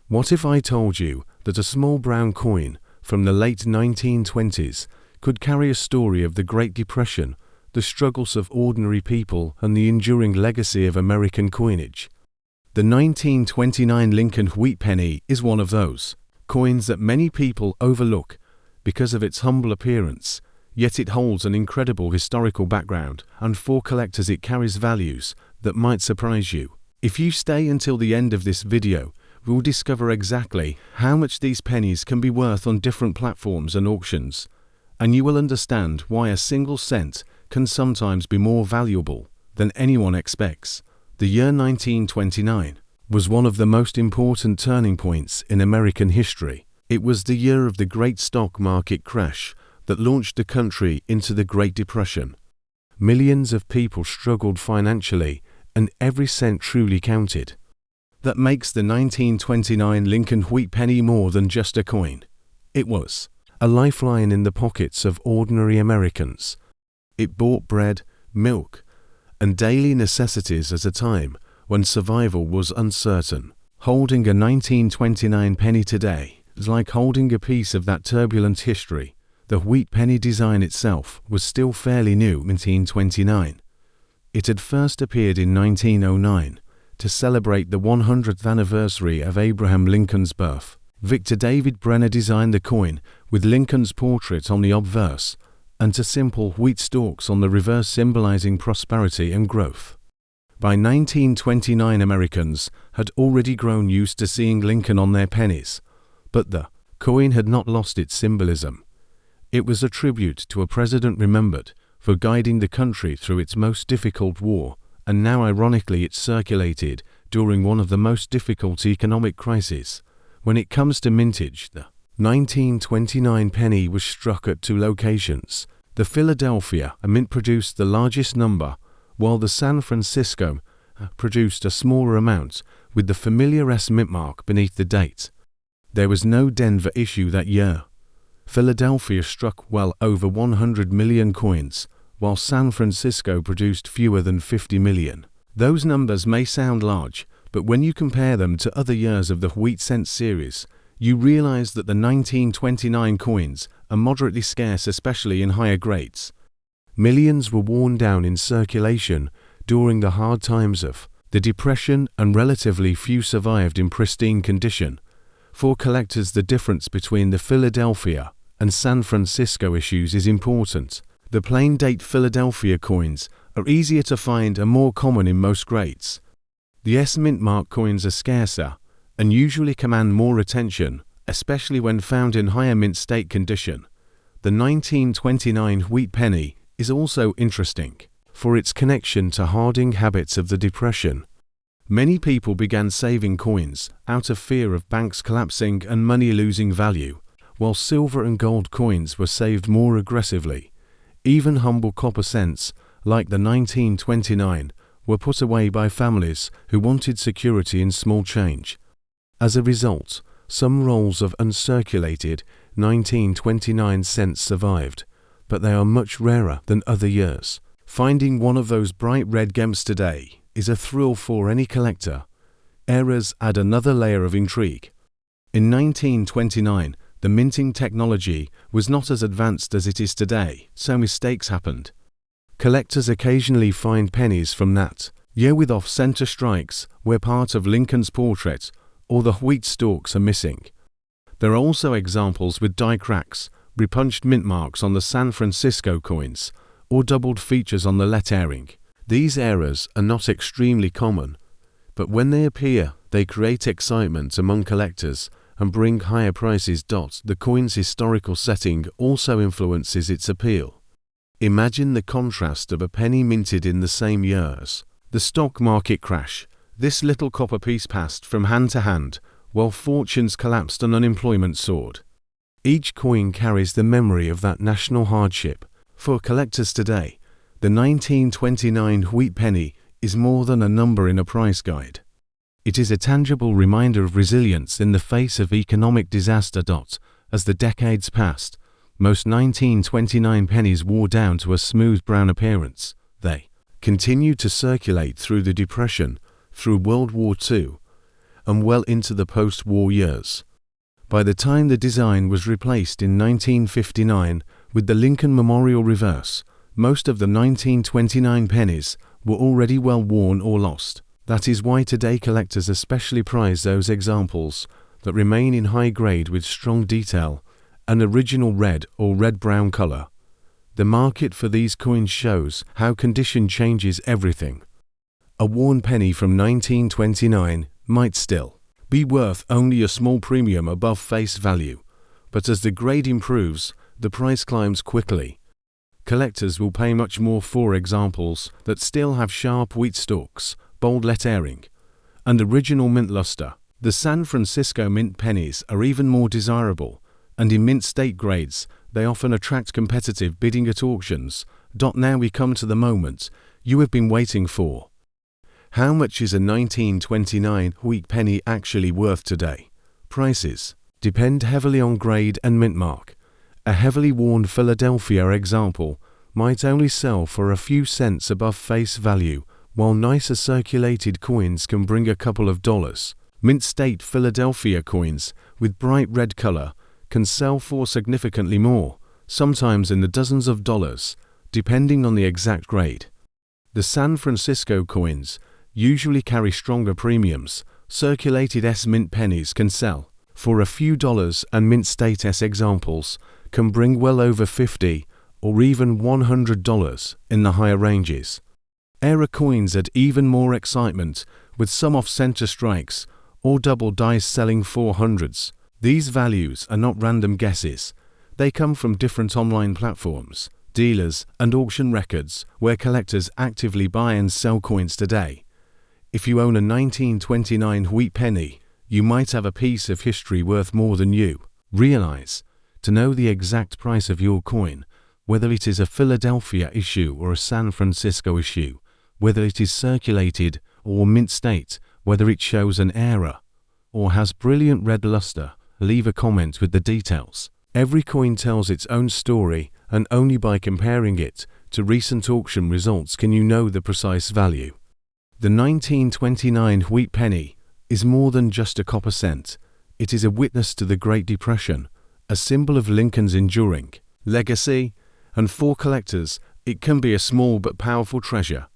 What if I told you that a small brown coin from the late 1920s could carry a story of the Great Depression, the struggles of ordinary people, and the enduring legacy of American coinage? The 1929 Lincoln wheat penny is one of those coins that many people overlook because of its humble appearance, yet it holds an incredible historical background, and for collectors it carries values that might surprise you. If you stay until the end of this video, we'll discover exactly how much these pennies can be worth on different platforms and auctions, and you will understand why a single cent can sometimes be more valuable than anyone expects. The year 1929 was one of the most important turning points in American history. It was the year of the great stock market crash that launched the country into the Great Depression. Millions of people struggled financially, and every cent truly counted. That makes the 1929 Lincoln wheat penny more than just a coin. It was a lifeline in the pockets of ordinary Americans. It bought bread, milk, and daily necessities at a time when survival was uncertain. Holding a 1929 penny today is like holding a piece of that turbulent history. The wheat penny design itself was still fairly new in 1929. It had first appeared in 1909 to celebrate the 100th anniversary of Abraham Lincoln's birth. Victor David Brenner designed the coin with Lincoln's portrait on the obverse and to simple wheat stalks on the reverse, symbolizing prosperity and growth. By 1929, Americans had already grown used to seeing Lincoln on their pennies, but the coin had not lost its symbolism. It was a tribute to a president remembered for guiding the country through its most difficult war, and now ironically it's circulated during one of the most difficult economic crises. When it comes to mintage, the 1929 penny was struck at two locations. The Philadelphia mint produced the largest number, while the San Francisco produced a smaller amount, with the familiar S mint mark beneath the date. There was no Denver issue that year. Philadelphia struck well over 100 million coins, while San Francisco produced fewer than 50 million. Those numbers may sound large, but when you compare them to other years of the wheat cent series, you realize that the 1929 coins are moderately scarce, especially in higher grades. Millions were worn down in circulation during the hard times of the Depression, and relatively few survived in pristine condition. For collectors, the difference between the Philadelphia and San Francisco issues is important. The plain date Philadelphia coins are easier to find and more common in most grades. The S mint mark coins are scarcer and usually command more attention, especially when found in higher mint state condition. The 1929 wheat penny is also interesting for its connection to hoarding habits of the Depression. Many people began saving coins out of fear of banks collapsing and money losing value, while silver and gold coins were saved more aggressively. Even humble copper cents, like the 1929, were put away by families who wanted security in small change. As a result, some rolls of uncirculated 1929 cents survived, but they are much rarer than other years. Finding one of those bright red gems today is a thrill for any collector. Errors add another layer of intrigue. In 1929, the minting technology was not as advanced as it is today, so mistakes happened. Collectors occasionally find pennies from that year with off-center strikes where part of Lincoln's portrait or the wheat stalks are missing. There are also examples with die cracks, repunched mint marks on the San Francisco coins, or doubled features on the lettering. These errors are not extremely common, but when they appear, they create excitement among collectors and bring higher prices. The coin's historical setting also influences its appeal. Imagine the contrast of a penny minted in the same year as the stock market crash. This little copper piece passed from hand to hand while fortunes collapsed and unemployment soared. Each coin carries the memory of that national hardship. For collectors today, the 1929 wheat penny is more than a number in a price guide. It is a tangible reminder of resilience in the face of economic disaster. As the decades passed, most 1929 pennies wore down to a smooth brown appearance. They continued to circulate through the Depression, through World War II, and well into the post-war years. By the time the design was replaced in 1959 with the Lincoln Memorial reverse, most of the 1929 pennies were already well worn or lost. That is why today collectors especially prize those examples that remain in high grade with strong detail and original red or red-brown color. The market for these coins shows how condition changes everything. A worn penny from 1929 might still be worth only a small premium above face value, but as the grade improves, the price climbs quickly. Collectors will pay much more for examples that still have sharp wheat stalks, bold lettering, and original mint luster. The San Francisco mint pennies are even more desirable, and in mint state grades, they often attract competitive bidding at auctions. Now we come to the moment you have been waiting for. How much is a 1929 wheat penny actually worth today? Prices depend heavily on grade and mint mark. A heavily worn Philadelphia example might only sell for a few cents above face value, while nicer circulated coins can bring a couple of dollars. Mint state Philadelphia coins with bright red color can sell for significantly more, sometimes in the dozens of dollars, depending on the exact grade. The San Francisco coins usually carry stronger premiums. Circulated S mint pennies can sell for a few dollars, and mint state S examples can bring well over $50 or even $100 in the higher ranges. Era coins add even more excitement, with some off-center strikes or double dice selling for hundreds. These values are not random guesses. They come from different online platforms, dealers, and auction records where collectors actively buy and sell coins today. If you own a 1929 wheat penny, you might have a piece of history worth more than you realize. To know the exact price of your coin, whether it is a Philadelphia issue or a San Francisco issue, whether it is circulated or mint state, whether it shows an era or has brilliant red luster, leave a comment with the details. Every coin tells its own story, and only by comparing it to recent auction results can you know the precise value. The 1929 wheat penny is more than just a copper cent. It is a witness to the Great Depression, a symbol of Lincoln's enduring legacy, and for collectors, it can be a small but powerful treasure.